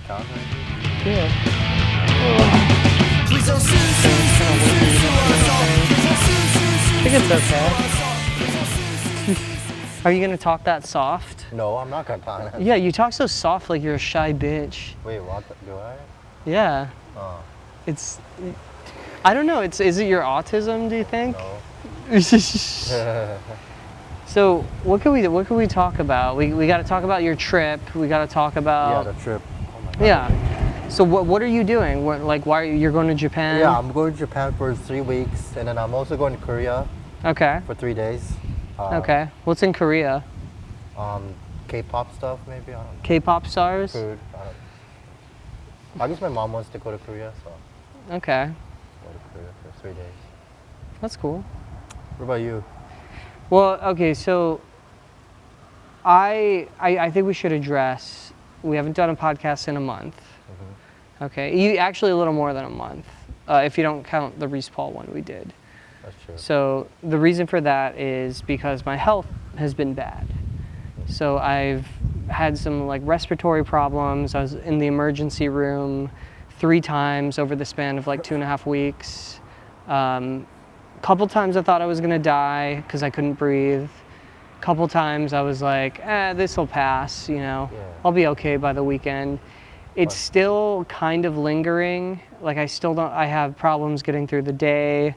count? Yeah. I think it's okay. Are you gonna talk that soft? No, I'm not gonna talk that. Yeah, you talk so soft like you're a shy bitch. Wait, what? Do I? Yeah. Oh. It's, I don't know, is it your autism, do you think? No. So what can we talk about? We got to talk about your trip. We got to talk about Yeah, the trip. Oh my God. Yeah. So what are you doing? Why are you're going to Japan? Yeah, I'm going to Japan for 3 weeks, and then I'm also going to Korea Okay. for 3 days. Okay. What's in Korea? K-pop stuff, maybe. I don't know. K-pop stars? Food. I guess my mom wants to go to Korea, so Okay. go to Korea for 3 days. That's cool. What about you? Well, okay, so I think we should address, we haven't done a podcast in a month. Mm-hmm. Okay. Actually a little more than a month. If you don't count the Reese Paul one we did. That's true. So the reason for that is because my health has been bad. So I've had some like respiratory problems. I was in the emergency room 3 times over the span of like 2.5 weeks. Couple times I thought I was gonna die because I couldn't breathe. Couple times I was like, this'll pass, you know. Yeah. I'll be okay by the weekend. It's still kind of lingering. Like I have problems getting through the day.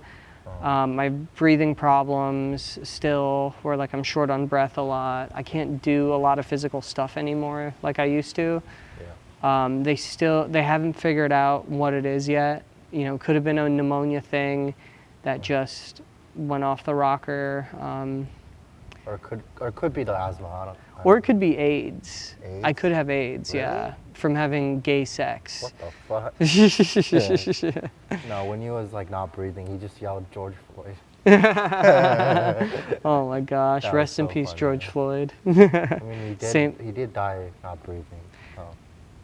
My breathing problems still, where like I'm short on breath a lot. I can't do a lot of physical stuff anymore like I used to. Yeah. They haven't figured out what it is yet. You know, could have been a pneumonia thing that just went off the rocker. Or it could be the asthma. I don't Or it could be AIDS. I AIDS? could have AIDS, Really? yeah, from having gay sex. What the fuck? No, when he was like not breathing, he just yelled George Floyd. Oh my gosh, That was rest in so peace, funny. George Floyd. I mean, Same. he did die not breathing. So.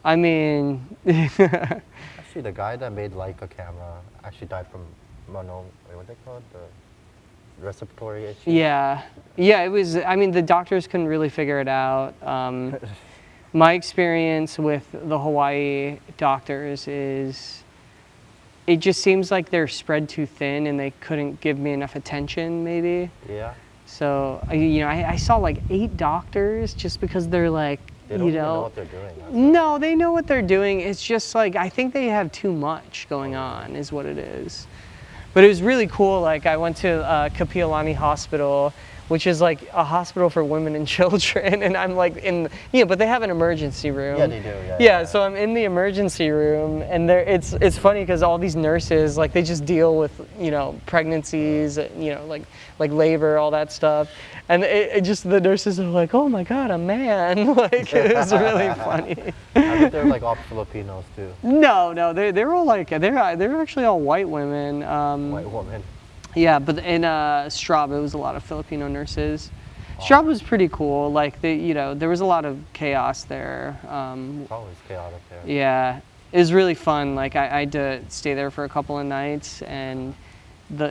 I mean, Actually, the guy that made Leica camera actually died from what they call it? The respiratory issue. yeah, it was, I mean, the doctors couldn't really figure it out. My experience with the Hawaii doctors is, it just seems like they're spread too thin and they couldn't give me enough attention, maybe. Yeah. So, I saw like 8 doctors just because they're like, They don't even know what they're doing. No, they know what they're doing. It's just like, I think they have too much going on is what it is. But it was really cool. Like I went to Kapiolani Hospital, which is like a hospital for women and children. And I'm like but they have an emergency room. Yeah, they do. Yeah, so I'm in the emergency room, and it's funny because all these nurses, like, they just deal with, pregnancies, like labor, all that stuff. And it just, the nurses are like, oh my God, a man. Like, it was really funny. I think they're like all Filipinos too. No, they're all like, they're actually all white women. White woman. Yeah, but in Straub, it was a lot of Filipino nurses. Straub was pretty cool. Like, there was a lot of chaos there. Always chaotic there. Yeah, it was really fun. Like, I had to stay there for a couple of nights, and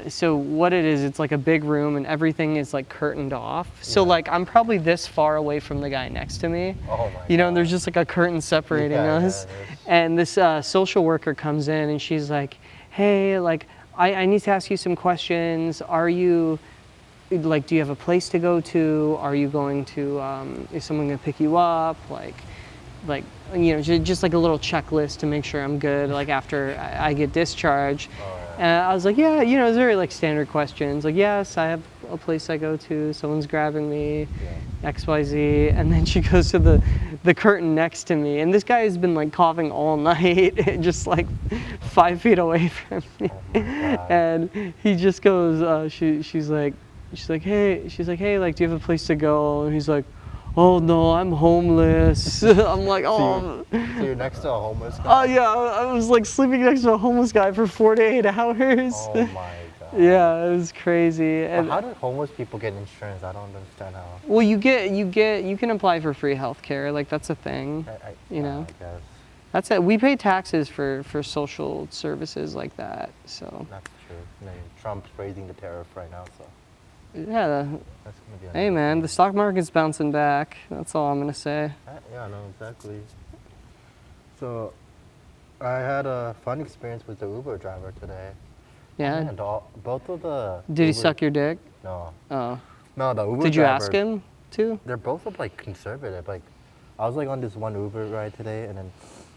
so what it is, it's like a big room, and everything is like curtained off. So like, I'm probably this far away from the guy next to me. Oh my God. And there's just like a curtain separating us. And this social worker comes in, and she's like, hey, like, I need to ask you some questions. Are you, like, do you have a place to go to? Are you going to, is someone gonna pick you up? Like, just like a little checklist to make sure I'm good, like, after I get discharged. And I was like, yeah, it's very like standard questions. Like, yes, I have a place I go to. Someone's grabbing me, XYZ. And then she goes to the curtain next to me. And this guy has been like coughing all night, just like 5 feet away from me. And he just goes, she's like, hey, like, do you have a place to go? And he's like, oh no, I'm homeless. I'm like, oh. So you're next to a homeless guy? Oh yeah, I was like sleeping next to a homeless guy for 4 to 8 hours. Oh my God. Yeah, it was crazy. And how do homeless people get insurance? I don't understand how. Well, you can apply for free health care. Like, that's a thing. I guess. That's it. We pay taxes for social services like that. So. That's true. And then Trump's raising the tariff right now, so. Yeah. That's gonna be Hey man, the stock market's bouncing back. That's all I'm gonna say. Yeah, no, exactly. So, I had a fun experience with the Uber driver today. Yeah. And both of the. Did he Uber- suck your dick? No. Oh. No, the Uber Did you driver. ask him to? They're both like conservative. Like, I was like on this one Uber ride today, and then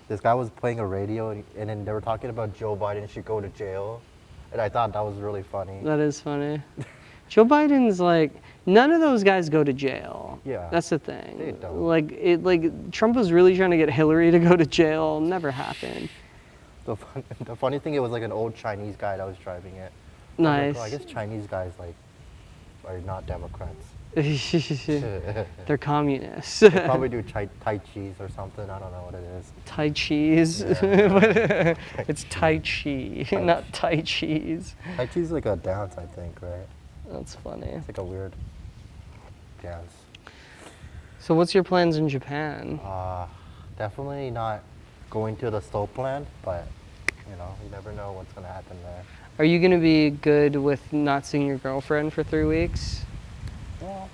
this guy was playing a radio, and then they were talking about Joe Biden should go to jail, and I thought that was really funny. That is funny. Joe Biden's like, none of those guys go to jail. Yeah. That's the thing. They don't. Like Trump was really trying to get Hillary to go to jail. Never happened. The funny thing, it was like an old Chinese guy that was driving it. Nice. I guess Chinese guys like are not Democrats. They're communists. They probably do Tai Chi's or something. I don't know what it is. Tai Chi's. Yeah. It's Tai Chi, not Tai Chi's. Tai Chi's like a dance, I think, right? That's funny. It's like a weird dance. So what's your plans in Japan? Definitely not going to the stove plant, but you know, you never know what's gonna happen there. Are you gonna be good with not seeing your girlfriend for 3 weeks? Well,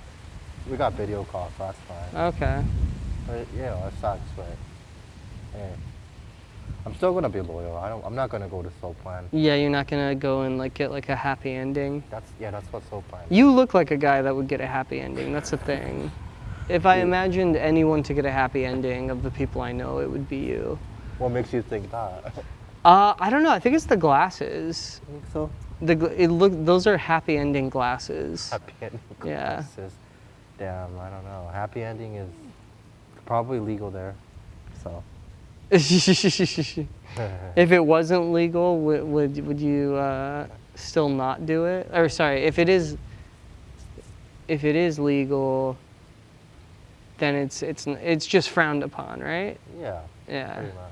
we got video calls, so that's fine. Okay. But it sucks, but hey, I'm still gonna be loyal. I'm not gonna go to stove plant. Yeah, you're not gonna go and like get like a happy ending. That's what stove plant. You look like a guy that would get a happy ending. That's the thing. If I imagined anyone to get a happy ending of the people I know, it would be you. What makes you think that? I don't know. I think it's the glasses. I think so. Those are happy ending glasses. Happy ending Yeah. glasses. Damn, I don't know. Happy ending is probably legal there, so. If it wasn't legal, would you still not do it? Or sorry, if it is legal, then it's just frowned upon, right? Yeah. Yeah. Pretty much.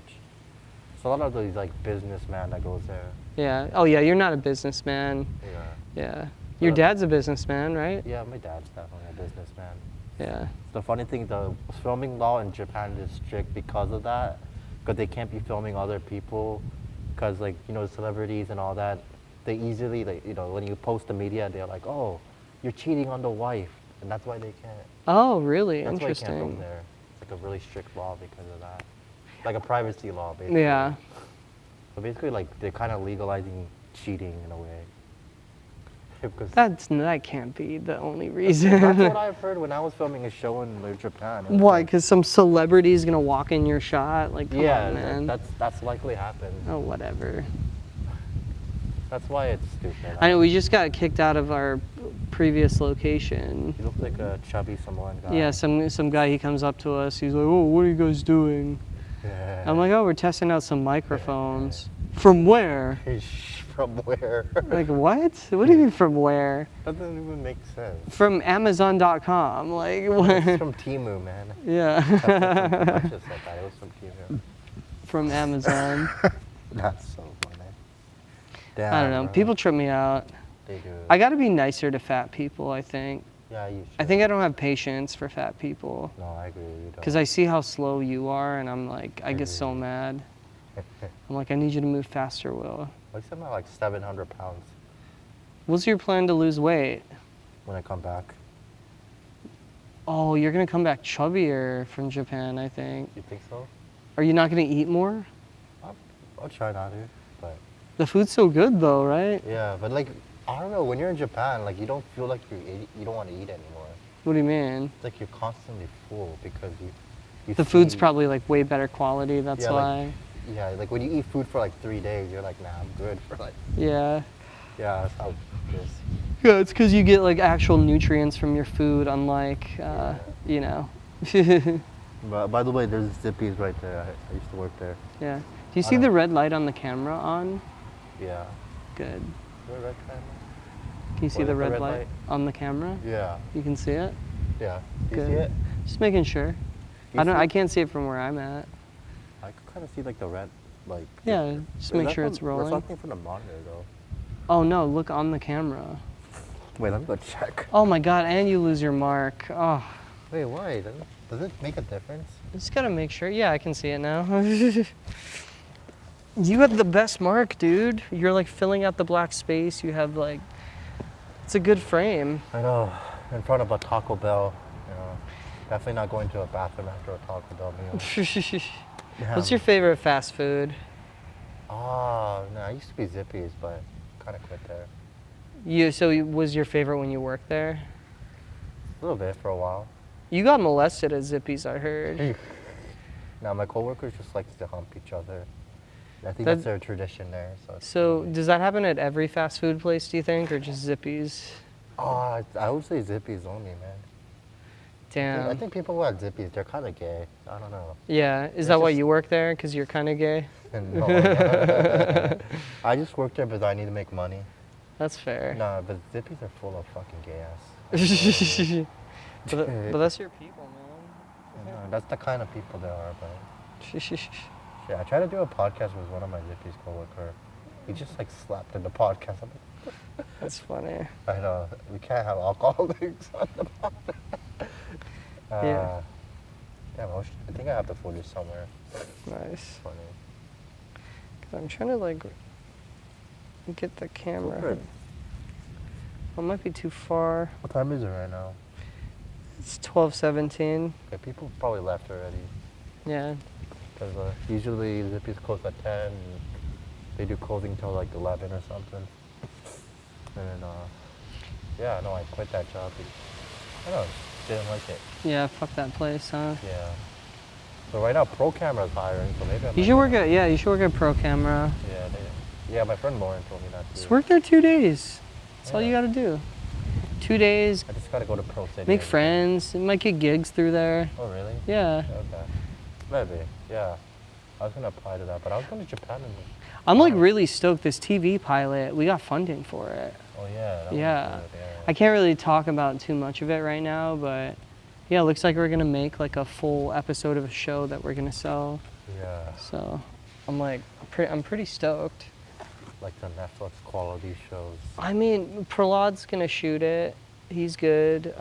So a lot of these like businessman that goes there. Yeah. Oh yeah, you're not a businessman. Yeah. Yeah. Your dad's a businessman, right? Yeah, my dad's definitely a businessman. Yeah. The funny thing, the filming law in Japan is strict because of that, because they can't be filming other people, because like, you know, celebrities and all that, they easily, like, you know, when you post to media, they're like, oh, you're cheating on the wife, and that's why they can't. Oh, really? That's why you can't film Interesting. there. It's like a really strict law because of that. Like a privacy law, basically. Yeah. So basically, like, they're kind of legalizing cheating in a way. Because That can't be the only reason. that's what I've heard when I was filming a show in like, Japan. It was Why? like- Because some celebrity is gonna walk in your shot? Like, come yeah, on, man. that's likely happened. Oh, whatever. That's why it's stupid. I know we just got kicked out of our previous location. You look like a chubby Samoan guy. Yeah, some guy, he comes up to us. He's like, "Oh, what are you guys doing?" Yeah. I'm like, "Oh, we're testing out some microphones." From where? From where? Like, what? What do you mean from where? That doesn't even make sense. From Amazon.com. Like, It's what? from Temu, man. Yeah. I just said that. It was from Temu. From Amazon. That's so funny. Damn, I don't know. bro. People trip me out. They do. I got to be nicer to fat people, I think. Yeah, you should. I think I don't have patience for fat people. No, I agree with you. Because I see how slow you are, and I'm like, I get so mad. I'm like, I need you to move faster, Will. At least I'm at like 700 pounds What's your plan to lose weight? when I come back. Oh, you're going to come back chubbier from Japan, I think. You think so? Are you not going to eat more? I'll try not to, but The food's so good, though, right? yeah, but like, I don't know, when you're in Japan, like you don't feel like you don't want to eat anymore. What do you mean? It's like you're constantly full because you The food's feed- probably like way better quality, that's Yeah, why. like, yeah, like when you eat food for like 3 days, you're like, nah, I'm good for like, Yeah. yeah, that's how it is. Yeah, it's because you get like actual nutrients from your food, unlike, you know. Yeah. But by the way, there's Zippy's right there. I used to work there. Do you see the red light on the camera on? Yeah. Good. Is there a red camera? Can you see What the is the red red light light? on the camera? Yeah. You can see it? Yeah. Do you Good. see it? Just making sure. You see I it? can't see it from where I'm at. I could kind of see like the red, like. Yeah, just make sure it's There's rolling. something from the monitor though. Oh no, look on the camera. Wait, let me go check. Oh my god, and you lose your mark. Oh, Wait, why? Does it make a difference? just gotta make sure. Yeah, I can see it now. You have the best mark, dude. You're like filling out the black space. You have like, it's a good frame. I know. In front of a Taco Bell, you know. Definitely not going to a bathroom after a Taco Bell meal. What's your favorite fast food? Oh, no, I used to be Zippy's, but kind of quit there. Was your favorite when you worked there? A little bit for a while. You got molested at Zippy's, I heard. Now, my coworkers just like to hump each other. I think That- that's their tradition there. So does that happen at every fast food place, do you think, or just Zippy's? Oh, I would say Zippy's only, man. Damn. I think people who have Zippy's, they're kind of gay. I don't know. Yeah, is that why you work there? Because you're kind of gay? No, I just work there because I need to make money. That's fair. Nah, but Zippy's are full of fucking gay ass. but that's your people, man. No, that's the kind of people they are, but yeah, I tried to do a podcast with one of my Zippy's coworker. He just like slapped in the podcast. I'm like, That's funny. I know, we can't have alcoholics on the podcast. Yeah. Yeah, well, I think I have the footage somewhere. Nice. Funny. I'm trying to like get the camera. Good. It might be too far. What time is it right now? It's 12:17. Okay, people probably left already. Yeah. Because usually Zippy's close at 10, and they do closing till like 11 or something. And then, yeah, no, I quit that job. I don't know, didn't like it. Yeah, fuck that place, huh? Yeah. So right now, Pro Camera's hiring, so maybe I You might should work go. at you should work at Pro Camera. Yeah, my friend Lauren told me that too. Just work there 2 days. That's all you Yeah. gotta do. 2 days, I just gotta go to Pro City. make friends. You might get gigs through there. Oh, really? Yeah. Okay. Maybe, yeah. I was gonna apply to that, but I was going to Japan and... I'm like really stoked. This TV pilot, we got funding for it. Oh, yeah. That was Yeah. good, yeah. I can't really talk about too much of it right now, but yeah, it looks like we're gonna make like a full episode of a show that we're gonna sell. Yeah. So I'm pretty stoked. Like the Netflix quality shows. I mean, Prahlad's gonna shoot it. He's good.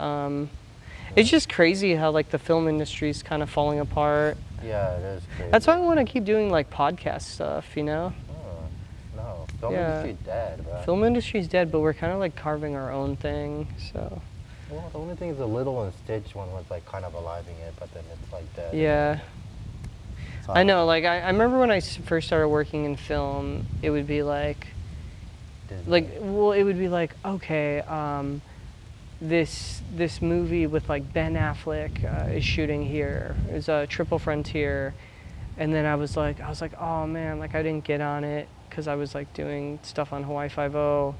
It's just crazy how like the film industry's kind of falling apart. Yeah, it is crazy. That's why I want to keep doing like podcast stuff, you know? Oh, no. Film Yeah. industry's dead, bro. Film industry's dead, but we're kind of like carving our own thing, so. Well, the only thing is the Little and Stitch one was like kind of aliving it, but then it's like dead. Yeah. So I know, like I remember when I first started working in film, it would be like, okay, this movie with like Ben Affleck is shooting here. It's a Triple Frontier, and then I was like, oh man, like I didn't get on it because I was like doing stuff on Hawaii Five-0,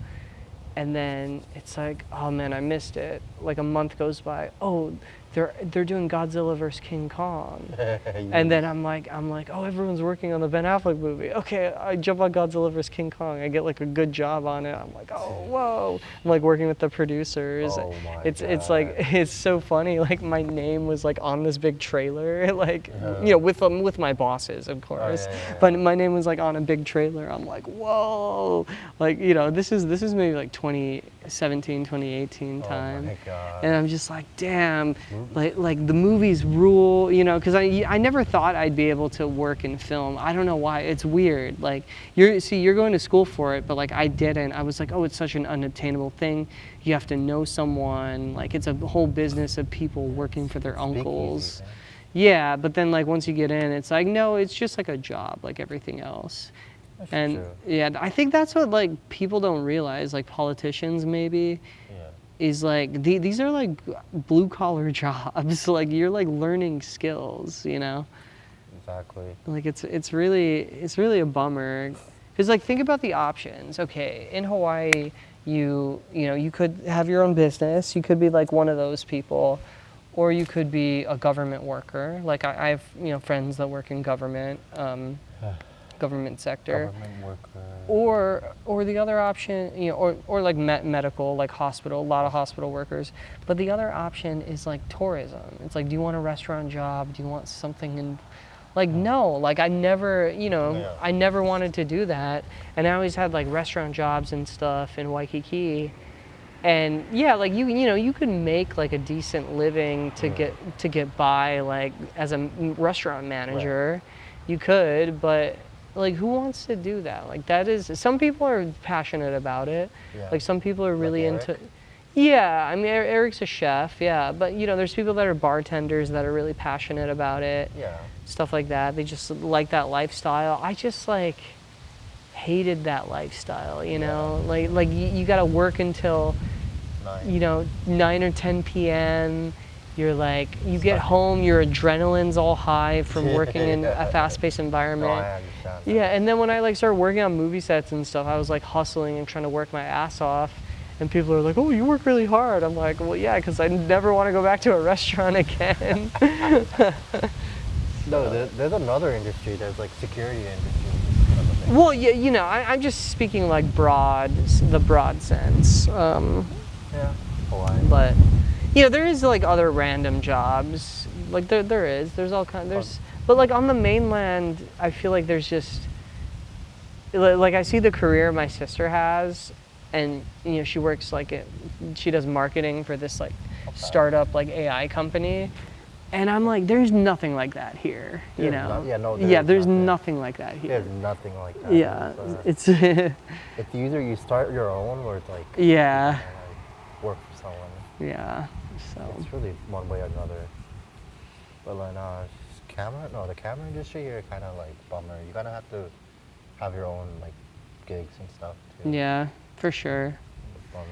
and then it's like, oh man, I missed it. Like a month goes by. Oh, they're doing Godzilla vs. King Kong. And then I'm like, oh, everyone's working on the Ben Affleck movie. Okay, I jump on Godzilla vs. King Kong. I get like a good job on it. I'm like, oh, whoa. I'm like working with the producers. Oh my It's like, it's so funny. Like my name was like on this big trailer, like, you know, with my bosses, of course. yeah. But my name was like on a big trailer. I'm like, whoa. Like, you know, this is maybe like 2017, 2018 time. Oh my God. And I'm just like, damn, like the movies rule, you know, because I never thought I'd be able to work in film. I don't know why. It's weird. Like you're going to school for it, but like I didn't. I was like, oh, it's such an unattainable thing. You have to know someone. Like it's a whole business of people working for their uncles. Yeah, but then like once you get in, it's like, no, it's just like a job, like everything else. That's And true. yeah, I think that's what like people don't realize, like politicians maybe, Yeah. is like these are like blue collar jobs. Like you're like learning skills, you know. Exactly. Like it's really a bummer, because like think about the options. Okay, in Hawaii, you know you could have your own business. You could be like one of those people, or you could be a government worker. Like I have friends that work in government. Government sector, Government worker. or the other option, or like medical, like hospital, a lot of hospital workers. But the other option is like tourism. It's like, do you want a restaurant job? Do you want something in, like, no, like I never, I never wanted to do that. And I always had like restaurant jobs and stuff in Waikiki. And yeah, like you could make like a decent living to get by, like as a restaurant manager. Right. You could, but like who wants to do that? Like that is, some people are passionate about it. Yeah. Like some people are really Like into, Yeah, I mean, Eric's a chef, yeah, but you know, there's people that are bartenders that are really passionate about it, Yeah. stuff like that. They just like that lifestyle. I just like hated that lifestyle, you know, like you got to work until, you know, 9 or 10 p.m. You're like, you get home, your adrenaline's all high from working in a fast-paced environment. No, I understand that. Yeah, and then when I like started working on movie sets and stuff, I was like hustling and trying to work my ass off. And people are like, oh, you work really hard. I'm like, well, yeah, because I never want to go back to a restaurant again. No, there's another industry. There's like security industry. Well, yeah, you know, I'm just speaking like the broad sense. Yeah, Hawaii. But, you know, there is like other random jobs. Like there's all kinds, but like on the mainland, I feel like there's just, like I see the career my sister has, and you know, she works she does marketing for this like startup like AI company. And I'm like, there's nothing like that here, you know? There's nothing like that here. There's nothing like that. Yeah, it's it's either you start your own or it's like, yeah, you know, like work for someone. Yeah, so. It's really one way or another. But like, the camera industry here kind of like bummer. You kind of have to have your own like gigs and stuff too. Yeah, for sure. Bummer.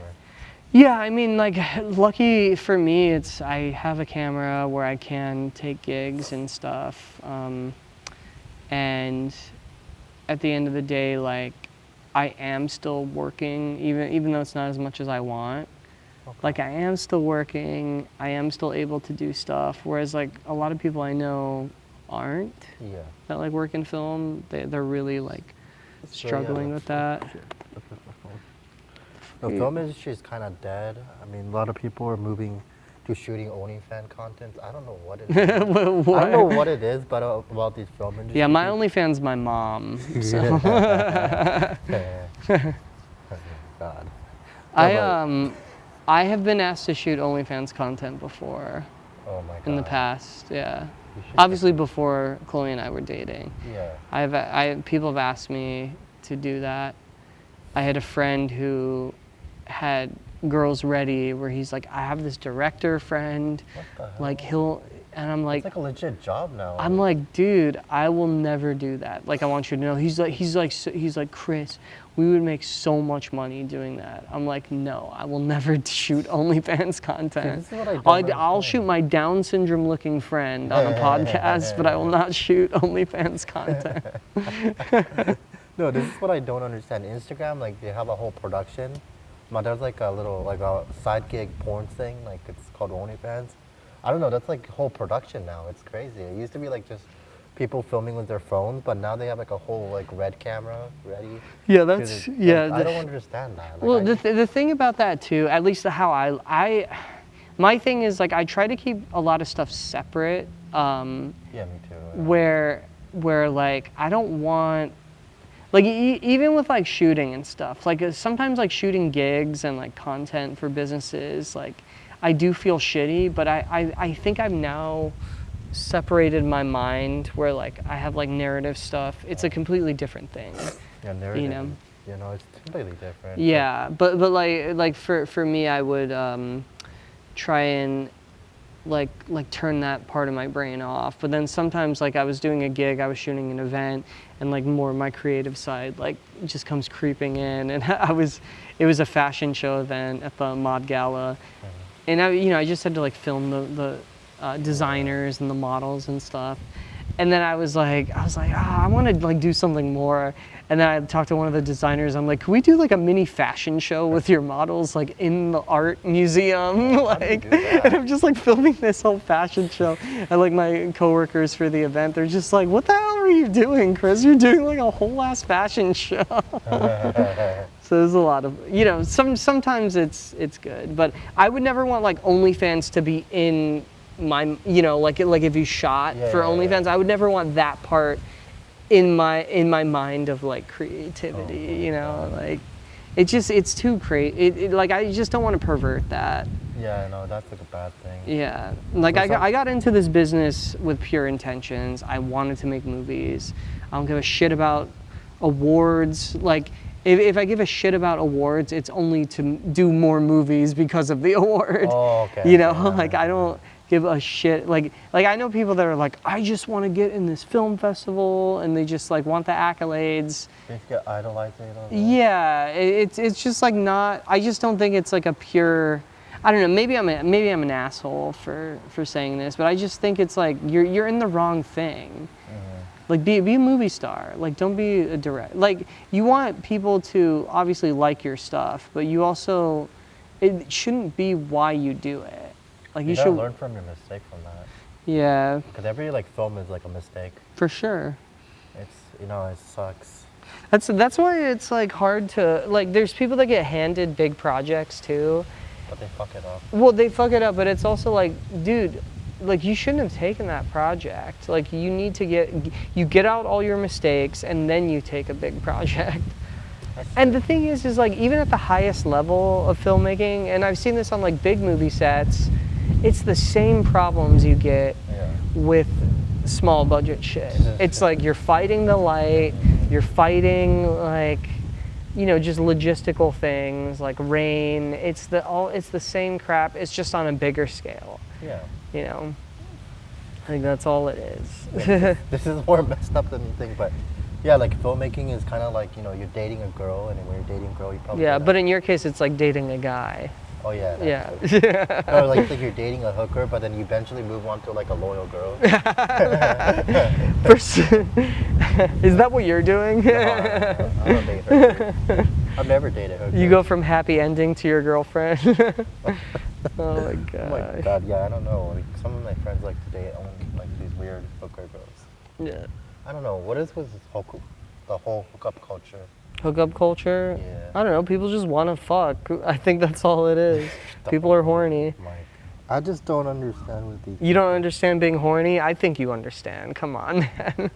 Yeah, I mean, like, lucky for me, I have a camera where I can take gigs and stuff. And at the end of the day, like, I am still working, even though it's not as much as I want. Okay. Like, I am still working, I am still able to do stuff, whereas, like, a lot of people I know aren't. Yeah. That, like, work in film. They're really, like, struggling with that. The film industry is kind of dead. I mean, a lot of people are moving to shooting OnlyFans content. I don't know what it is. I don't know what it is, but about these film industry. Yeah, my OnlyFans, my mom. So. God. I have been asked to shoot OnlyFans content before. Oh my God. In the past, yeah. Obviously, before Chloe and I were dating. Yeah. People have asked me to do that. I had a friend who had Girls Ready, where he's like, I have this director friend, what the hell? like and I'm like, it's like a legit job now. I'm like, dude, I will never do that. Like, I want you to know. He's like, Chris, we would make so much money doing that. I'm like, no, I will never shoot OnlyFans content. Dude, this is what I'll shoot my Down syndrome looking friend on a podcast, but I will not shoot OnlyFans content. No, this is what I don't understand. Instagram, like, they have a whole production. But there's like a little, like a side gig porn thing, like it's called OnlyFans. I don't know, that's like whole production now. It's crazy. It used to be like just people filming with their phones, but now they have like a whole like red camera ready. Yeah, that's, yeah. I don't understand that. Like, well, the thing about that too, at least how my thing is like I try to keep a lot of stuff separate. Yeah, me too. Yeah. Where like I don't want, like even with like shooting and stuff, like sometimes like shooting gigs and like content for businesses, like I do feel shitty, but I think I've now separated my mind where like I have like narrative stuff. It's a completely different thing. Yeah, narrative. You know, it's completely different. Yeah, but like for me, I would try and like turn that part of my brain off. But then sometimes like I was doing a gig, I was shooting an event, and like more of my creative side like just comes creeping in. And it was a fashion show event at the Mod Gala, and I just had to like film the designers and the models and stuff. And then I was like, I want to like do something more. And then I talked to one of the designers. I'm like, can we do like a mini fashion show with your models like in the art museum? Like, and I'm just like filming this whole fashion show. And like my coworkers for the event, they're just like, what the hell are you doing, Chris? You're doing like a whole ass fashion show. So there's a lot of, sometimes it's good, but I would never want like OnlyFans to be in my, like if you shot for OnlyFans, I would never want that part in my mind of like creativity, like it's too crazy. Like I just don't want to pervert that. Yeah, no, that's like a bad thing. Yeah, like I got into this business with pure intentions. I wanted to make movies. I don't give a shit about awards. Like if I give a shit about awards, it's only to do more movies because of the award. Oh, okay. You know, Yeah, like I don't give a shit. Like I know people that are like, I just want to get in this film festival, and they just like want the accolades. They get idolizing it. Yeah, it's just like not. I just don't think it's like a pure. I don't know. Maybe I'm an asshole for saying this, but I just think it's like you're in the wrong thing. Like be a movie star. Like don't be a direct. Like you want people to obviously like your stuff, but you also it shouldn't be why you do it. Like you gotta should learn from your mistake from that. Yeah. Because every like film is like a mistake. For sure. It's it sucks. That's why it's like hard to like. There's people that get handed big projects too. But they fuck it up. Well, they fuck it up, but it's also like, dude, like you shouldn't have taken that project. Like you need to get out all your mistakes and then you take a big project. And the thing is like even at the highest level of filmmaking, and I've seen this on like big movie sets, it's the same problems you get with small budget shit. It's like you're fighting the light, you're fighting like, you know, just logistical things like rain. It's the same crap. It's just on a bigger scale. Yeah. You know, I think that's all it is. Yeah, this is more messed up than you think, but yeah, like filmmaking is kind of like, you know, you're dating a girl, and when you're dating a girl, you probably but in your case, it's like dating a guy. Oh yeah. Yeah. Or like you're dating a hooker, but then you eventually move on to like a loyal girl. Is that what you're doing? No, I don't date hookers. I've never dated hookers. You go from happy ending to your girlfriend. Oh my god. Oh my god, yeah, I don't know. Like, some of my friends like to date only like these weird hooker girls. Yeah. I don't know. What is with the whole hookup culture? Hookup culture? Yeah. I don't know. People just want to fuck. I think that's all it is. People are horny. I just don't understand with these. You don't understand being horny? I think you understand. Come on, man.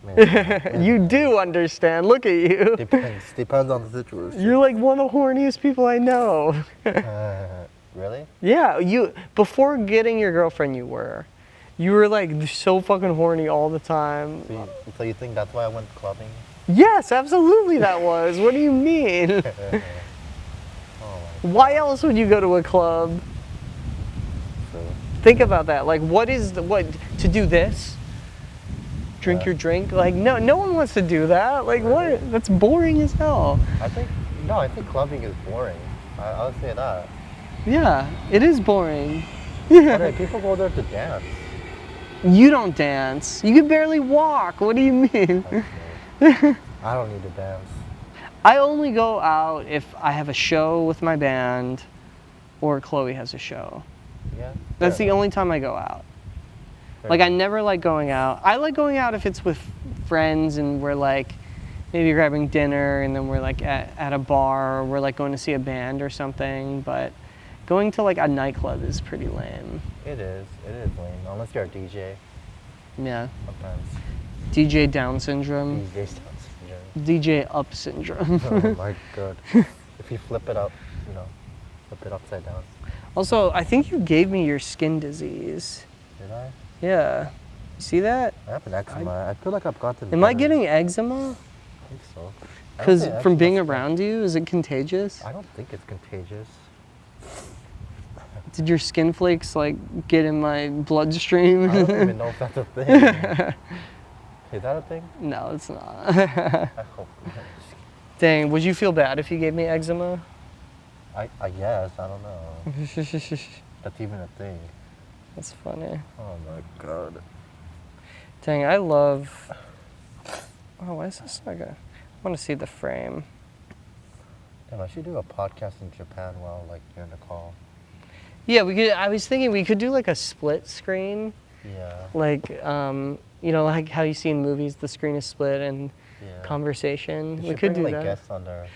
Maybe. You do understand. Look at you. Depends on the situation. You're like one of the horniest people I know. Really? Yeah, before getting your girlfriend, you were like so fucking horny all the time. So you think that's why I went clubbing? Yes, absolutely that was. What do you mean? Why else would you go to a club? So, Think about that. Like what to do this? Drink your drink? Like no one wants to do that. Like what? That's boring as hell. I think clubbing is boring. I'll say that. Yeah, it is boring. But people go there to dance. You don't dance. You can barely walk. What do you mean? I don't need to dance. I only go out if I have a show with my band or Chloe has a show. Yeah. That's the only time I go out. Like I never like going out. I like going out if it's with friends and we're like maybe grabbing dinner and then we're like at a bar or we're like going to see a band or something, but going to like a nightclub is pretty lame. It is lame, unless you're a DJ. Yeah. Sometimes. DJ Down syndrome. DJ Down syndrome. DJ Up syndrome. Oh my god. If you flip it up, flip it upside down. Also, I think you gave me your skin disease. Did I? Yeah. You see that? I have an eczema. I feel like I've gotten. Am I getting eczema? I think so. Because from being around you, is it contagious? I don't think it's contagious. Did your skin flakes like get in my bloodstream? I don't even know if that's a thing. Is that a thing? No, it's not. I hope not. Dang, would you feel bad if you gave me eczema? I guess, I don't know. That's even a thing. That's funny. Oh my god. Dang, I love... Oh, why is this like a... I want to see the frame. Damn, I should do a podcast in Japan while like you're in the call. Yeah, we could. I was thinking we could do like a split screen. Yeah. Like, you know, like how you see in movies, the screen is split and conversation. We could do bring, that. Guests on there.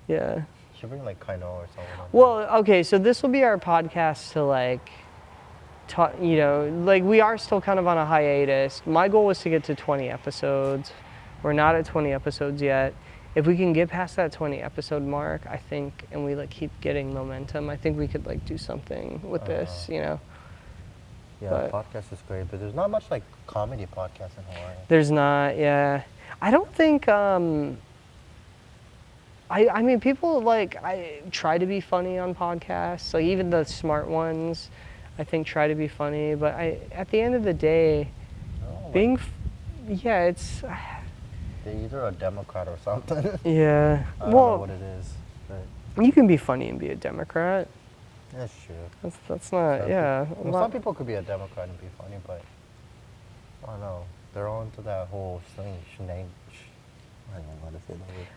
Yeah. You should bring like Kaino or something. Well, okay, so this will be our podcast to like, talk. You know, like we are still kind of on a hiatus. My goal was to get to 20 episodes. We're not at 20 episodes yet. If we can get past that 20 episode mark, I think, and we like keep getting momentum, I think we could like do something with this, you know. Yeah, the podcast is great, but there's not much like comedy podcasts in Hawaii. There's not, yeah. I don't think, I mean, people like I try to be funny on podcasts. Like even the smart ones, I think try to be funny. But at the end of the day, No, being, like, yeah, it's, they're either a Democrat or something. yeah. I don't know what Well, it is. But you can be funny and be a Democrat. that's true. That's not, Some yeah. peop- well, some people could be a Democrat and be funny, but I don't know. They're all into that whole thing. I don't know how to say that word.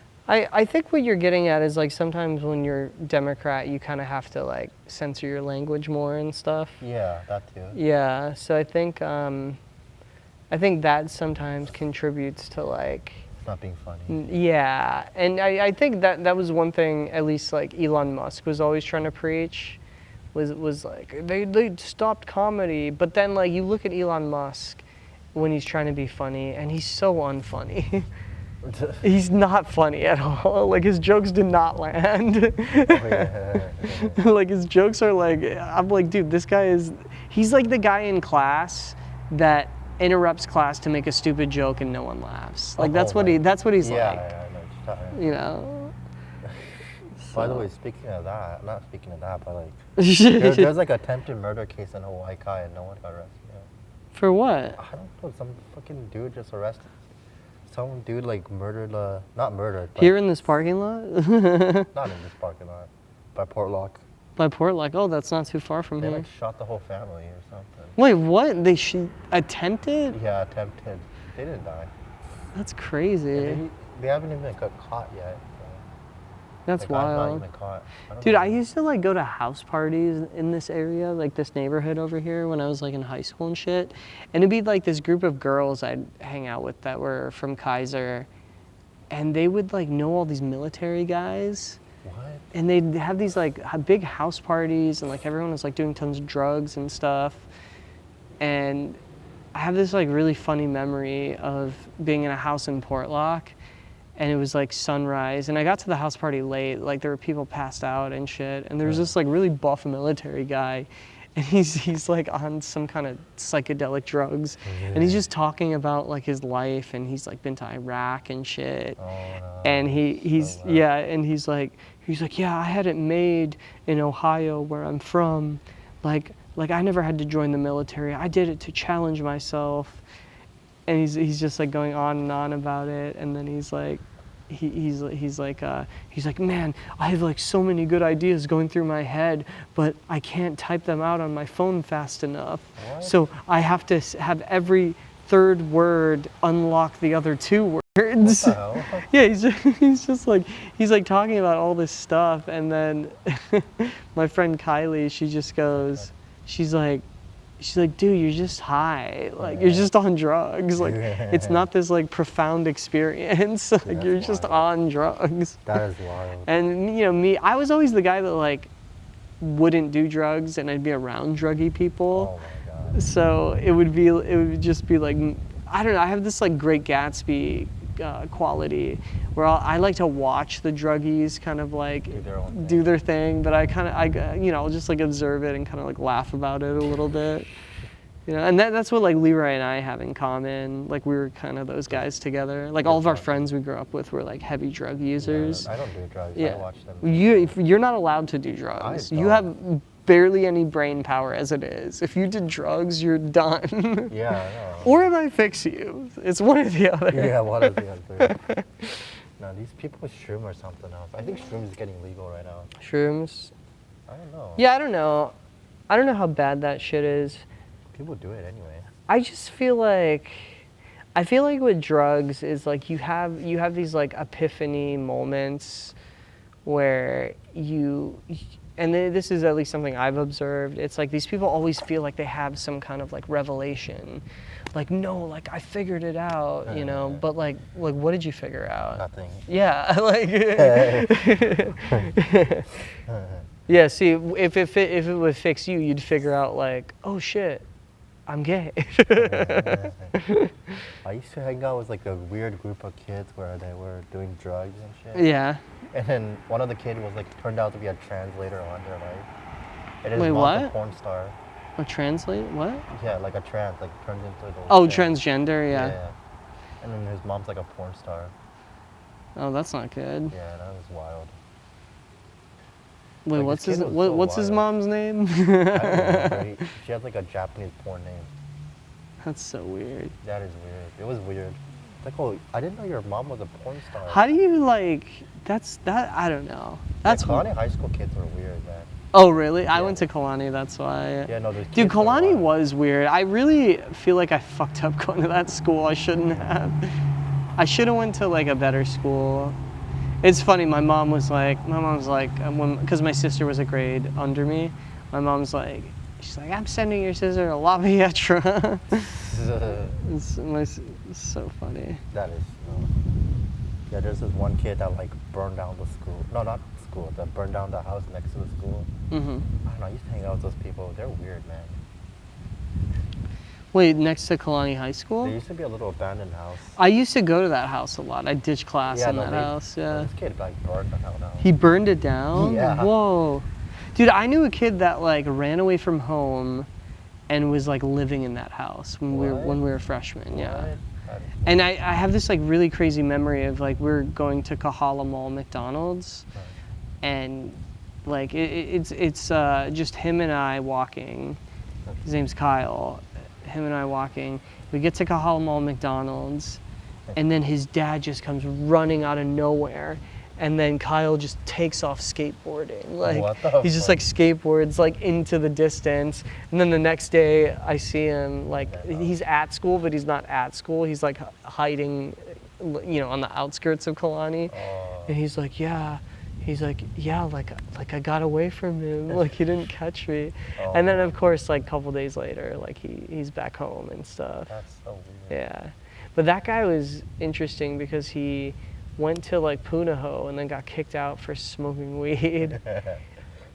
I think what you're getting at is like sometimes when you're Democrat, you kind of have to like censor your language more and stuff. Yeah, that too. Yeah, so I think that sometimes contributes to like, It's not being funny. yeah, and I think that was one thing at least like Elon Musk was always trying to preach, was like they stopped comedy, but then like you look at Elon Musk when he's trying to be funny and he's so unfunny. He's not funny at all. Like his jokes did not land. Like his jokes are like, I'm like, dude, this guy he's like the guy in class that interrupts class to make a stupid joke and no one laughs. Like that's what he's yeah, like. Yeah, I know what you're talking about. You know. By the way, speaking of that, not speaking of that, but like, there's like attempted murder case in Hawaii and no one got arrested. For what? I don't know. Some fucking dude just arrested. Some dude like murdered, not murdered. But Here in this parking lot? not in this parking lot, by Portlock. By Portlock? Oh, that's not too far from They here. like shot the whole family or something. Wait, what? They attempted? Yeah, attempted. They didn't die. That's crazy. They haven't even got caught yet. That's the guy's wild. not even caught. Dude, I used to like go to house parties in this area, like this neighborhood over here when I was like in high school and shit. And it'd be like this group of girls I'd hang out with that were from Kaiser. And they would like know all these military guys. What? And they'd have these like big house parties and like everyone was like doing tons of drugs and stuff. And I have this like really funny memory of being in a house in Portlock. And it was like sunrise, and I got to the house party late. Like there were people passed out and shit, and there was this like really buff military guy, and he's like on some kind of psychedelic drugs, and he's just talking about like his life, and he's like been to Iraq and shit, and he's like yeah, I had it made in Ohio where I'm from, like I never had to join the military. I did it to challenge myself. And he's just like going on and on about it, and then he's like, he's like, man, I have like so many good ideas going through my head, but I can't type them out on my phone fast enough. What? So I have to have every third word unlock the other two words. What the hell? Yeah, he's just like talking about all this stuff, and then my friend Kylie, she just goes, she's like, dude, you're just high. Like, you're just on drugs. Like, it's not this, like, profound experience. Like, you're just on drugs. That is wild. And, you know, me, I was always the guy that, like, wouldn't do drugs, and I'd be around druggy people. Oh, my God. So it would just be, like, I don't know, I have this, like, Great Gatsby quality where I like to watch the druggies kind of like do their thing, but I'll just like observe it and kind of like laugh about it a little bit, you know. And that's what like Leroy and I have in common. Like we were kind of those guys together. Like all of our friends we grew up with were like heavy drug users. I don't do drugs. Yeah. I watch them. You're not allowed to do drugs. You have barely any brain power as it is. If you did drugs, you're done. Yeah, I know. Or it might fix you. It's one or the other. Yeah, one or the other. No, these people with shroom or something else. I think shroom is getting legal right now. Shrooms? I don't know. Yeah, I don't know. I don't know how bad that shit is. People do it anyway. I just feel like with drugs is like you have these like epiphany moments where and this is at least something I've observed. It's like these people always feel like they have some kind of like revelation. Like, no, like I figured it out, you know, but like what did you figure out? Nothing. Yeah, like yeah, see, if it would fix you, you'd figure out like, oh shit, I'm gay. I used to hang out with like a weird group of kids where they were doing drugs and shit. Yeah. And then one of the kids was like turned out to be a translator on their life. And his Wait, mom's what? a porn star. A translate? What? Yeah, like a trans, like turns into a Oh, transgender, yeah. Yeah. And then his mom's like a porn star. Oh, that's not good. Yeah, that was wild. Wait, Like, what's this his kid was so what's his wild. mom's name? I don't remember. She has like a Japanese porn name. That's so weird. That is weird. It was weird. Like, oh, I didn't know your mom was a porn star. How do you like? I don't know. That's Kalani high school kids were weird, man. Oh really? I Yeah. went to Kalani, that's why. Yeah, no, the Dude, kids were Kalani wild. was weird. I really feel like I fucked up going to that school. I shouldn't have. I should have went to like a better school. It's funny. My mom was like, because my sister was a grade under me. My mom's like, she's like, I'm sending your sister to La Vietra. It's so funny. That is. Yeah, there's this one kid that like burned down the school. No, not school. That burned down the house next to the school. Hmm. I don't know. I used to hang out with those people. They're weird, man. Wait, next to Kalani High School? There used to be a little abandoned house. I used to go to that house a lot. I ditched class in that house. Yeah. This kid like burned the hell down. He burned it down? Yeah. Whoa. Dude, I knew a kid that like ran away from home and was like living in that house when we were freshmen. Yeah. What? And I have this like really crazy memory of like we're going to Kahala Mall McDonald's, and like it's just him and I walking. His name's Kyle. Him and I walking. We get to Kahala Mall McDonald's, and then his dad just comes running out of nowhere. And then Kyle just takes off skateboarding. Like What the he's just fuck? like skateboards like into the distance. And then the next day I see him like he's at school, but he's not at school. He's like hiding, on the outskirts of Kalani. And he's like, yeah. He's like, yeah, like I got away from him. Like he didn't catch me. And then of course like a couple days later, like he's back home and stuff. That's so weird. Yeah. But that guy was interesting because he went to like Punahou and then got kicked out for smoking weed,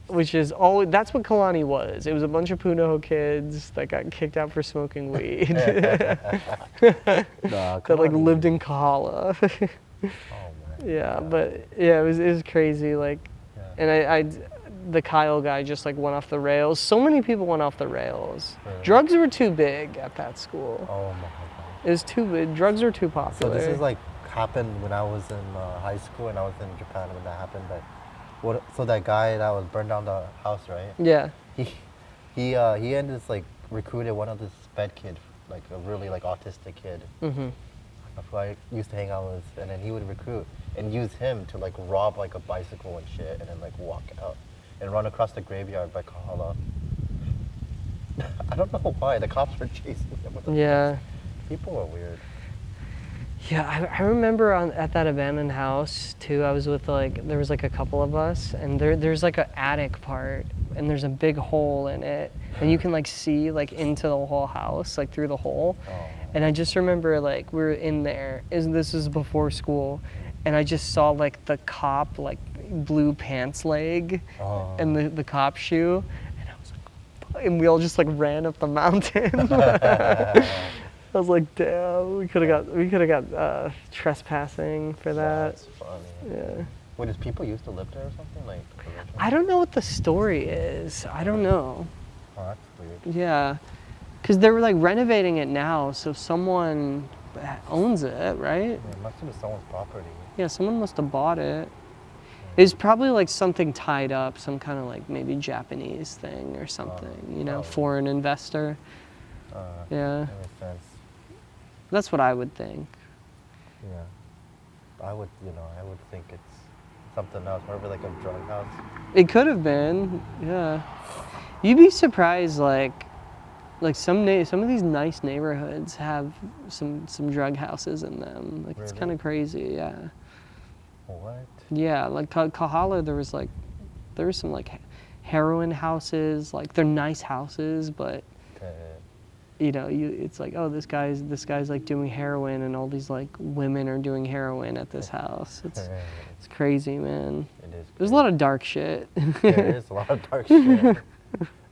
which is that's what Kalani was. It was a bunch of Punahou kids that got kicked out for smoking weed that like lived in Kahala. Oh man. Yeah, but yeah, it was crazy. Like, and the Kyle guy just like went off the rails. So many people went off the rails. Really? Drugs were too big at that school. Oh my god. It was too big. Drugs were too So popular. this is like happened when I was in high school and I was in Japan when that happened. But so that guy that was burned down the house, right? Yeah. He ended up like recruited one of this sped kid, like a really like autistic kid. Mhm. Who I used to hang out with, and then he would recruit and use him to like rob like a bicycle and shit, and then like walk out and run across the graveyard by Kahala. I don't know why the cops were chasing him. With Yeah. People were weird. Yeah, I remember at that abandoned house too. I was with there was like a couple of us, and there's like an attic part, and there's a big hole in it, and you can like see like into the whole house, like through the hole. Oh. And I just remember like we were in there. This is before school, and I just saw like the cop like blue pants leg, and the cop shoe, and I was like, and we all just like ran up the mountain. I was like, damn, we could have got trespassing for that. That's funny. Yeah. Wait, does people used to live there or something? Like originally? I don't know what the story is. I don't know. Oh, that's weird. Yeah. Because they're like renovating it now, so someone owns it, right? Yeah, it must have been someone's property. Yeah, someone must have bought it. It's probably like something tied up, some kind of like maybe Japanese thing or something, foreign investor. Yeah. That makes sense. That's what I would think. Yeah. I would think it's something else, maybe like a drug house. It could have been, yeah. You'd be surprised, like some of these nice neighborhoods have some drug houses in them. Like it's Really? kind of crazy, yeah. What? Yeah, like Kahala, there was some like heroin houses. Like they're nice houses, but it's like, oh, this guy's like doing heroin, and all these like women are doing heroin at this house. It's crazy, man. It is. There's a lot of dark shit. There is a lot of dark shit. Oh my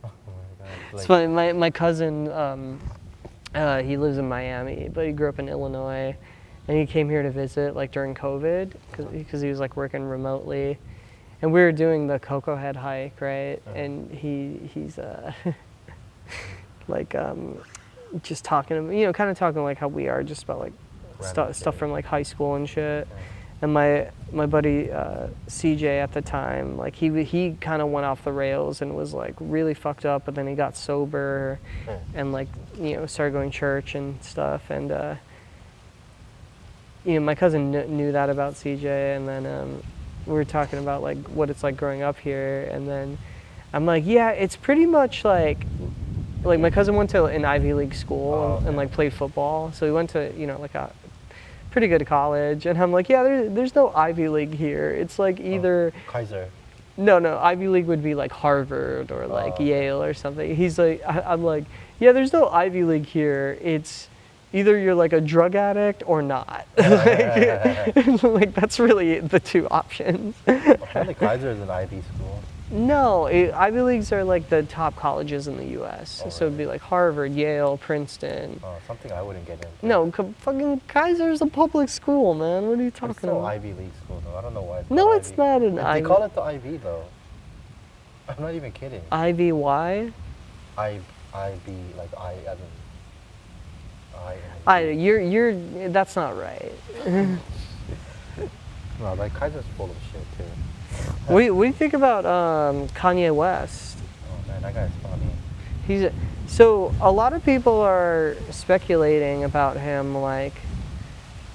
god. It's funny. My cousin, he lives in Miami, but he grew up in Illinois, and he came here to visit like during COVID because he was like working remotely, and we were doing the Cocoa Head hike, right? And he's like just talking, kind of talking like how we are, just about like stuff from like high school and shit. And my buddy CJ at the time, like he kind of went off the rails and was like really fucked up, but then he got sober and like started going to church and stuff. And my cousin knew that about CJ, and then we were talking about like what it's like growing up here, and then I'm like, yeah, it's pretty much like my cousin went to an Ivy League school and like played football, so he went to like a pretty good college, and I'm like, yeah, there's no Ivy League here. It's like either Kaiser. No, Ivy League would be like Harvard or like Yale or something. He's like, I'm like, yeah, there's no Ivy League here. It's either you're like a drug addict or not. Like that's really the two options. Apparently Kaiser is an Ivy school. No, Ivy Leagues are like the top colleges in the U.S. So it'd be like Harvard, Yale, Princeton. Oh, something I wouldn't get into. No, fucking Kaiser's a public school, man. What are you talking It's still about? Ivy League school though. I don't know why. No, it's not an Ivy. They call it the Ivy though. I'm not even kidding. Ivy Y? Ivy like I as in you're that's not right. No, like Kaiser's full of shit too. What do you think about Kanye West? Oh man, that guy's funny. So a lot of people are speculating about him, like,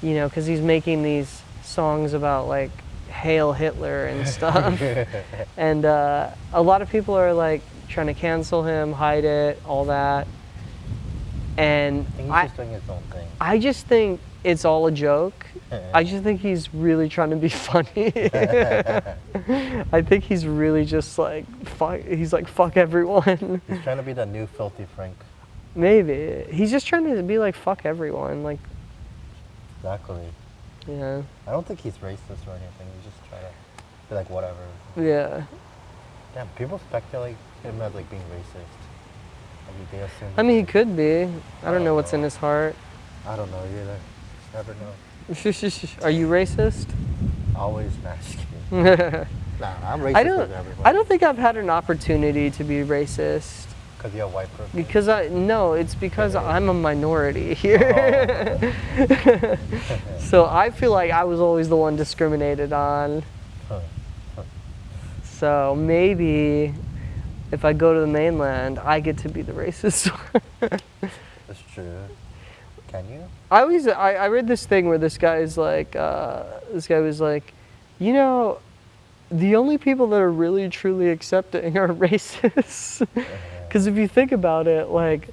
because he's making these songs about like Hail Hitler and stuff, and a lot of people are like trying to cancel him, hide it, all that. And I think he's just doing his own thing. I just think it's all a joke. I just think he's really trying to be funny. I think he's really just like, fuck everyone. He's trying to be the new Filthy Frank. Maybe. He's just trying to be like, fuck everyone. Like, exactly. Yeah. I don't think he's racist or anything. He's just trying to be like, whatever. Yeah. Damn, people speculate him as like being racist. Like, they assume I mean, he could be. I don't know what's in his heart. I don't know either. Never know. Are you racist? Always asking. Nah, I'm racist with everybody. I don't think I've had an opportunity to be racist. Because you have white privilege? It's because I'm a minority here. So I feel like I was always the one discriminated on. So maybe if I go to the mainland, I get to be the racist one. That's true. Can you? I read this thing where this guy was like, the only people that are really truly accepting are racists. Because if you think about it, like,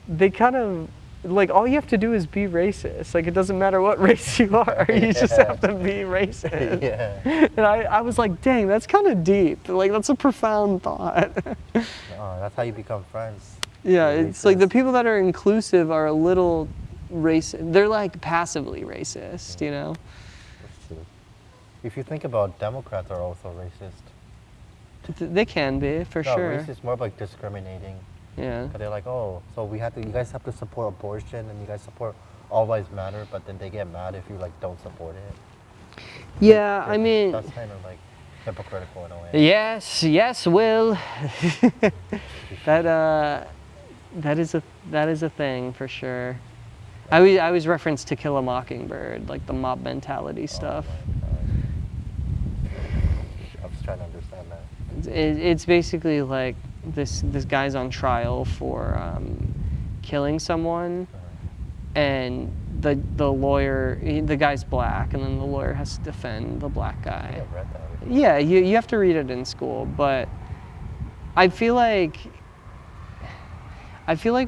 they kind of, like, all you have to do is be racist. Like, it doesn't matter what race you are, you just have to be racist. Yeah. And I was like, dang, that's kind of deep. Like, that's a profound thought. That's how you become friends. Yeah, it's like the people that are inclusive are a little racist. They're like passively racist, That's true. If you think about Democrats are also racist. They can be, for sure. Racist more of like discriminating. Yeah. They're like, oh, so you guys have to support abortion and you guys support All Lives Matter, but then they get mad if you like don't support it. Yeah, I mean. That's kind of like hypocritical in a way. Yes, Will. That is a thing for sure. I was referenced To Kill a Mockingbird, like the mob mentality stuff. I was trying to understand that. It's basically like this guy's on trial for killing someone, and the lawyer, the guy's black, and then the lawyer has to defend the black guy. I've read that. Yeah, you have to read it in school, but I feel like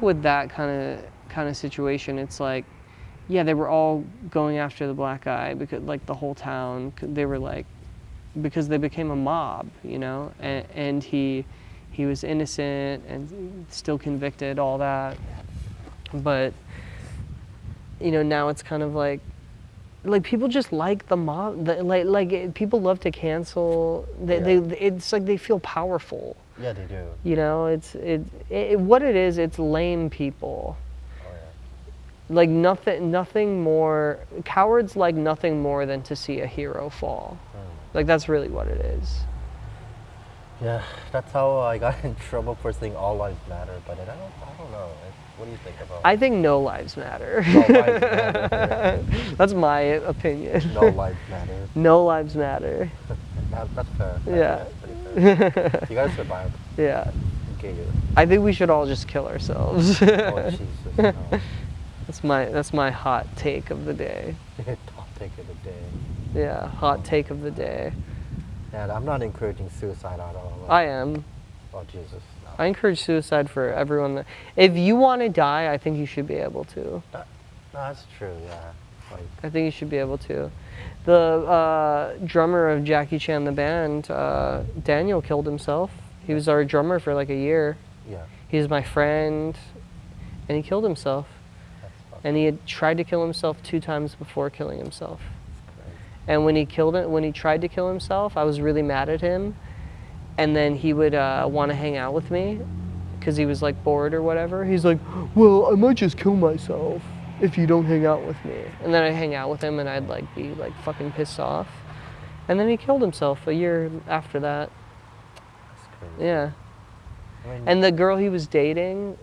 with that kind of situation, it's like, yeah, they were all going after the black guy because like the whole town, they were like, because they became a mob, and he was innocent and still convicted, all that. But now it's kind of like people just like the mob. People love to cancel. It's like they feel powerful. Yeah, they do. What it is, it's lame people. Oh, yeah. Like nothing more. Cowards like nothing more than to see a hero fall. Like that's really what it is. Yeah, that's how I got in trouble for saying all lives matter. But I don't know. What do you think about I think no lives matter. no lives matter? That's my opinion. No lives matter. No lives matter. That's fair. Yeah. That's pretty fair. You gotta survive. Yeah. Okay, you. I think we should all just kill ourselves. Oh Jesus! No. That's my hot take of the day. Topic of the day. Yeah, hot take of the day. And I'm not encouraging suicide at all. I am. Oh Jesus! No. I encourage suicide for everyone. If you want to die, I think you should be able to. No, that's true. Yeah. Like, I think you should be able to. The drummer of Jackie Chan the band, Daniel, killed himself. He was our drummer for like a year. yeah. He was my friend, and he killed himself. That's fucking And he had tried to kill himself 2 times before killing himself. crazy. And when he tried to kill himself, I was really mad at him. And then he would want to hang out with me because he was like bored or whatever. He's like, well, I might just kill myself if you don't hang out with me. And then I'd hang out with him and I'd like be like fucking pissed off. And then he killed himself a year after that. That's crazy. Yeah. I mean, And the girl he was dating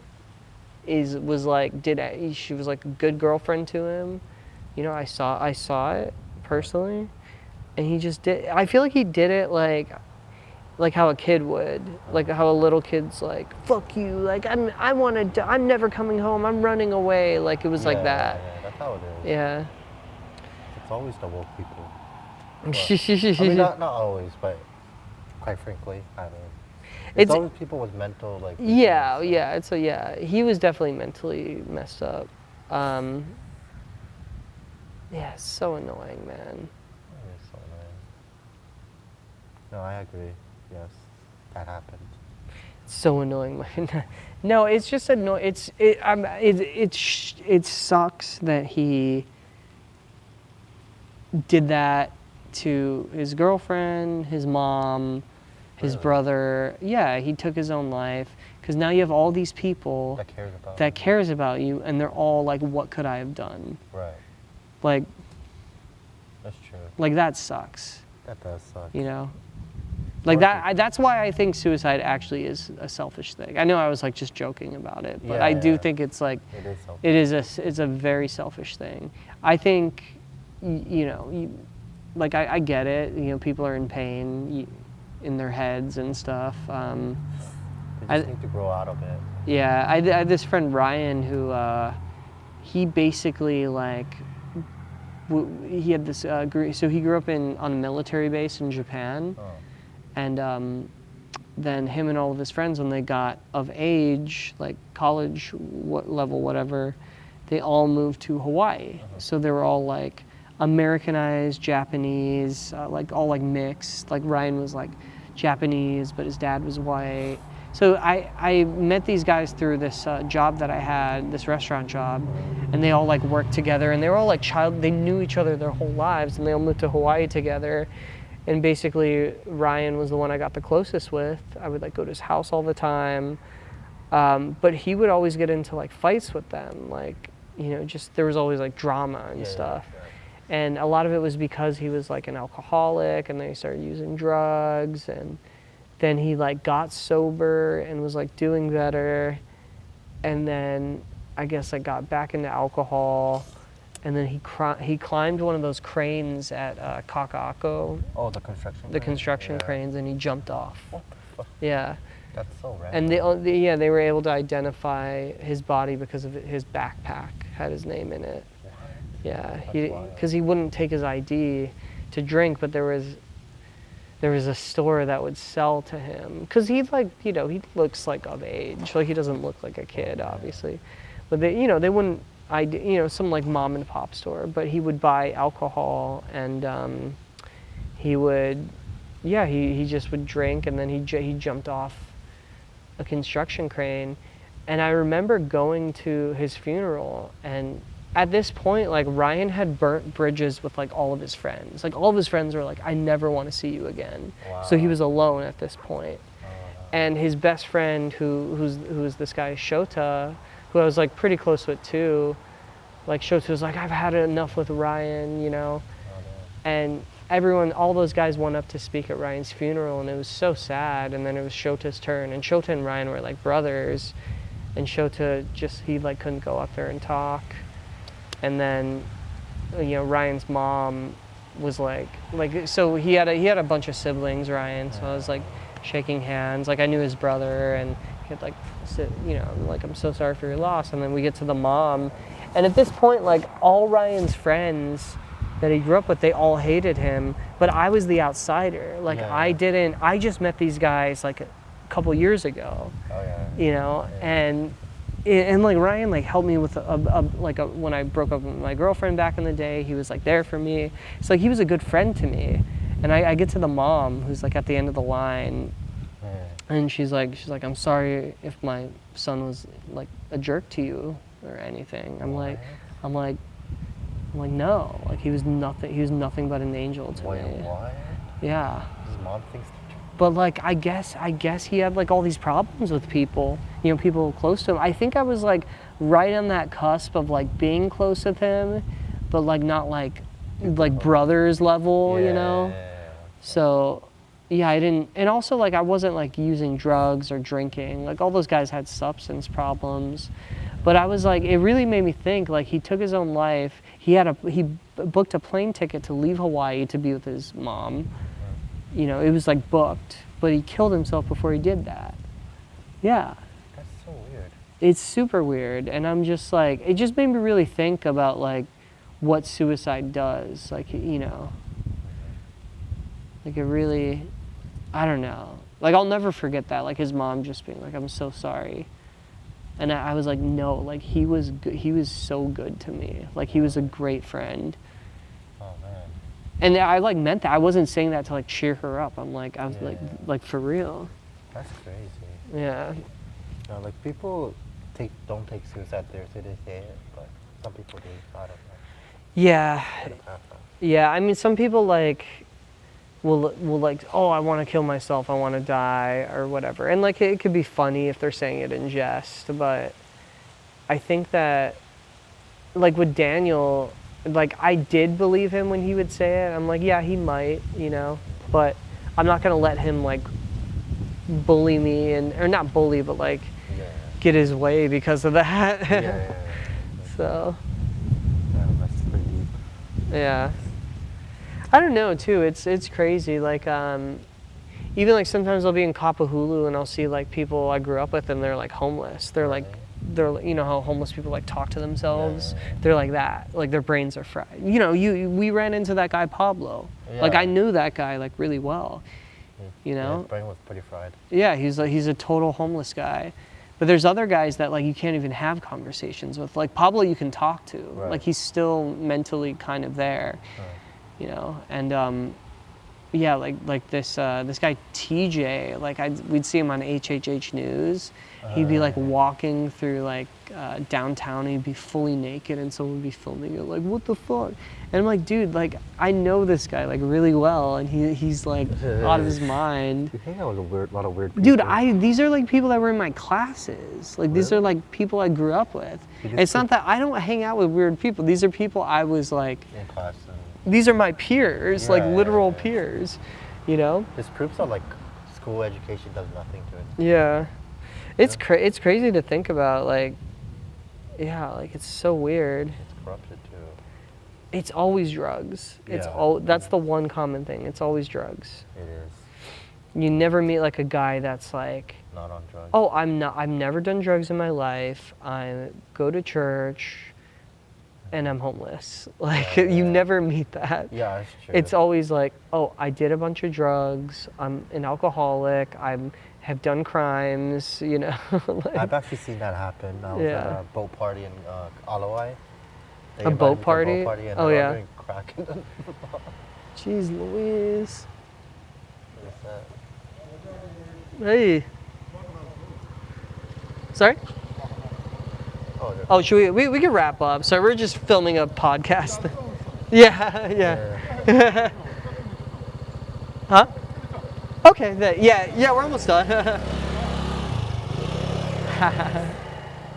was like she was like a good girlfriend to him. You know, I saw it personally. And he just did, I feel like he did it like how a kid would, like how a little kid's like, fuck you, like I'm never coming home, I'm running away, like it was like that. Yeah, that's how it is. Yeah. It's always the woke people. Well, Yeah. I mean, not always, but quite frankly, I mean, it's always people with mental like. Yeah, issues, so. yeah, he was definitely mentally messed up. Yeah, it's so annoying, man. It is so annoying. No, I agree. Yes, that happened. It's so annoying. No, it's just annoying. It sucks that he did that to his girlfriend, his mom, his Really? brother. Yeah, he took his own life because now you have all these people That cares about you, and they're all like, "What could I have done?" Right. Like That's true. that sucks. That does suck. You know. Like that. That's why I think suicide actually is a selfish thing. I know I was like just joking about it, but Yeah, I do yeah. think it's like It is selfish. it's a very selfish thing. I think, you know, like I get it. You know, people are in pain in their heads and stuff. They just need to grow out of it. Yeah, I had this friend Ryan who he basically like he had this so he grew up on a military base in Japan. Oh. And then him and all of his friends, when they got of age, like college level, whatever, they all moved to Hawaii. So they were all like Americanized, Japanese, like all like mixed. Like Ryan was like Japanese, but his dad was white. So I met these guys through this job that I had, this restaurant job, and they all like worked together, and they were all like they knew each other their whole lives, and they all moved to Hawaii together. And basically, Ryan was the one I got the closest with. I would like go to his house all the time, but he would always get into like fights with them. Like, you know, just there was always like drama and stuff. Yeah. And a lot of it was because he was like an alcoholic, and then he started using drugs, and then he like got sober and was like doing better, and then I guess I got back into alcohol. And then he climbed one of those cranes at Kaka'ako. Oh, the construction. The construction cranes, and he jumped off. What the fuck? Yeah. That's so random. And they were able to identify his body because of his backpack had his name in it. What? Yeah, That's because he wouldn't take his ID to drink, but there was a store that would sell to him because he looks like of age, like he doesn't look like a kid, obviously, but they wouldn't. Some like mom and pop store, but he would buy alcohol and he would, he just would drink, and then he jumped off a construction crane. And I remember going to his funeral, and at this point, like Ryan had burnt bridges with like all of his friends. Like all of his friends were like, I never want to see you again. Wow. So he was alone at this point. Oh, no. And his best friend, who's this guy Shota, who I was like pretty close with too, like Shota was like, I've had enough with Ryan, you know. Oh, no. And all those guys went up to speak at Ryan's funeral, and it was so sad. And then it was Shota's turn, and Shota and Ryan were like brothers, and Shota he like couldn't go up there and talk. And then, Ryan's mom was like so he had a bunch of siblings, Ryan. So I was like shaking hands, like I knew his brother, and he'd like sit, like, I'm so sorry for your loss. And then we get to the mom, and at this point, like, all Ryan's friends that he grew up with, they all hated him, but I was the outsider. Like, I just met these guys like a couple years ago. And like Ryan like helped me with when I broke up with my girlfriend back in the day. He was like there for me. It's like he was a good friend to me. And I get to the mom who's like at the end of the line, and she's like, I'm sorry if my son was like a jerk to you or anything. I'm like, no, like he was nothing but an angel to me. What? Yeah. His mom thinks. But like I guess he had like all these problems with people, people close to him. I think I was like right on that cusp of like being close with him, but like not like brothers level, So yeah, I didn't, and also like I wasn't like using drugs or drinking. Like all those guys had substance problems. But I was like, it really made me think, like he took his own life. He booked a plane ticket to leave Hawaii to be with his mom. It was like booked, but he killed himself before he did that. Yeah. That's so weird. It's super weird, and I'm just like, it just made me really think about like what suicide does. Like, like it really, I don't know. Like I'll never forget that. Like his mom just being like, I'm so sorry. And I was like, no, like he was so good to me. Like he was a great friend. Oh man. And I like meant that. I wasn't saying that to like cheer her up. I was like for real. That's crazy. Yeah. Like people don't take suicide seriously, they say it, but some people do. I don't know. Yeah. Yeah. I mean, some people like will like, oh, I want to kill myself, I want to die, or whatever. And like it could be funny if they're saying it in jest, but I think that like with Daniel, like I did believe him when he would say it. I'm like, yeah, he might, but I'm not gonna let him like bully me or not bully, but like get his way because of that. So. Yeah, that's pretty deep. Yeah. I don't know too. It's crazy. Like even like sometimes I'll be in Kapahulu and I'll see like people I grew up with and they're like homeless. They're like how homeless people like talk to themselves. They're like that. Like their brains are fried. We ran into that guy Pablo. Yeah. Like I knew that guy like really well. His brain was pretty fried. Yeah, he's a total homeless guy. But there's other guys that like you can't even have conversations with. Like Pablo you can talk to. Right. Like he's still mentally kind of there. Right. And yeah, like this guy TJ, like we'd see him on HHH News. He'd be like walking through like downtown, and he'd be fully naked, and someone would be filming it. Like, what the fuck? And I'm like, dude, like I know this guy like really well, and he's like out of his mind. You hang out with a lot of weird people. Dude, these are like people that were in my classes. Like these are like people I grew up with. It's not that I don't hang out with weird people. These are people I was like in class. These are my peers, like literal peers, This proves that like school education does nothing to it. Yeah, it's crazy to think about. Like, yeah, like it's so weird. It's corrupted too. It's always drugs. That's the one common thing. It's always drugs. It is. You never meet like a guy that's like, not on drugs. Oh, I've never done drugs in my life. I go to church. And I'm homeless. Like you never meet that. Yeah, that's true. It's always like, oh, I did a bunch of drugs. I'm an alcoholic. Have done crimes. Like, I've actually seen that happen. I was at a boat party in Alawai. A boat party? A boat party and oh they were yeah. doing crack in the bar. Jeez Louise. What's that? Hey. Sorry? Oh, should we can wrap up. So we're just filming a podcast. Yeah. Huh? Okay. Yeah, we're almost done.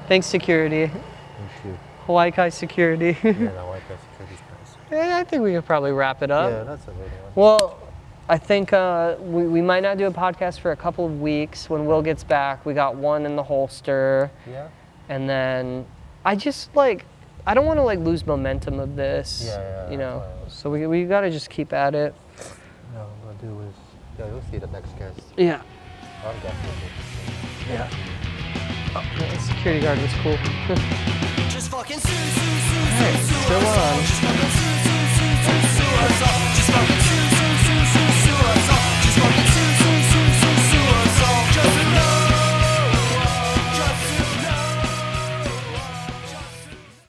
Thanks, security. Thank you. Hawaii Kai security. Yeah, Hawaii Kai security's nice. I think we could probably wrap it up. Yeah, that's a good one. Well, I think we might not do a podcast for a couple of weeks. When Will gets back, we got one in the holster. Yeah. And then I just like, I don't want to like lose momentum of this. Yeah, you know, so we got to just keep at it. No, what we'll do is, we'll see the next guest. Yeah. Our guest will be Yeah. Oh, the security guard was cool. Just fucking Alright, still on. Just fucking